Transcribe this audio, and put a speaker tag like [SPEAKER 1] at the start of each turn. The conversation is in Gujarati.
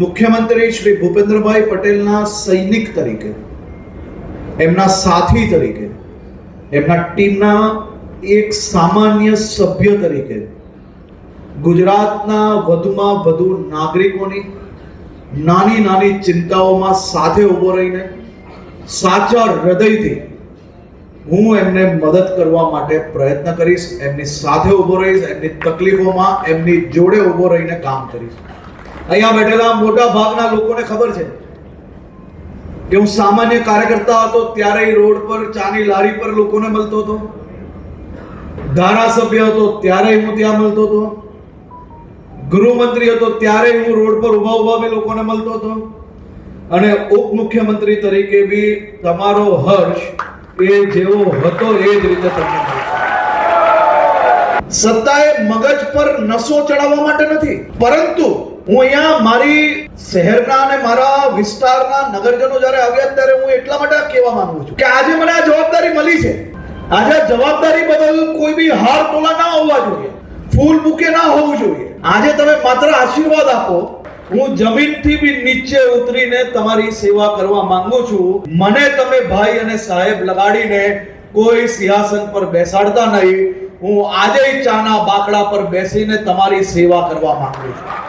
[SPEAKER 1] મુખ્યમંત્રી શ્રી ભૂપેન્દ્રભાઈ પટેલના સૈનિક તરીકે, એમના સાથી તરીકે, એમના ટીમના એક સામાન્ય સભ્ય તરીકે ગુજરાતના વધુમાં વધુ નાગરિકોની નાની નાની ચિંતાઓમાં સાથે ઊભો રહીને સાચા હૃદયથી હું એમને મદદ કરવા માટે પ્રયત્ન કરીશ, એમની સાથે ઊભો રહીશ, એમની તકલીફોમાં એમની જોડે ઊભો રહીને કામ કરીશ. અહીંયા બેઠેલા મોટા ભાગના લોકોને ખબર છે કે હું સામાન્ય કાર્યકર્તા હતો ત્યારે રોડ પર ચાની લારી પર લોકોને મળતો હતો, ધારાસભ્ય હતો ત્યારે હું ત્યાં મળતો હતો, ગૃહમંત્રી હતો ત્યારે હું રોડ પર ઉભા ઉભા બી લોકોને મળતો હતો, અને ઉપમુખ્યમંત્રી તરીકે બી તમારો હર્ષ એ જેવો હતો એ જ રીતે તમને મળશે. સત્તાએ મગજ પર નસો ચડાવવા માટે નથી, પરંતુ હું અહીંયા મારી શહેરના અને મારા વિસ્તારના નગરજનો જ્યારે આવ્યા ત્યારે હું એટલા માટે કહેવા માંગુ છું કે આજે મને આ જવાબદારી મળી છે. આજે જવાબદારી બદલ કોઈ બી હાર તોલા ના હોવા જોઈએ, ફૂલ બુકે ના હોવું જોઈએ. આજે તમે માત્ર આશીર્વાદ આપો, હું જમીનથી બી નીચે ઉતરીને તમારી સેવા કરવા માંગુ છું. મને તમે ભાઈ અને સાહેબ લગાડીને કોઈ સિંહાસન પર બેસાડતા નહીં. હું આજે ચાના બાકડા પર બેસીને તમારી સેવા કરવા માંગુ છું.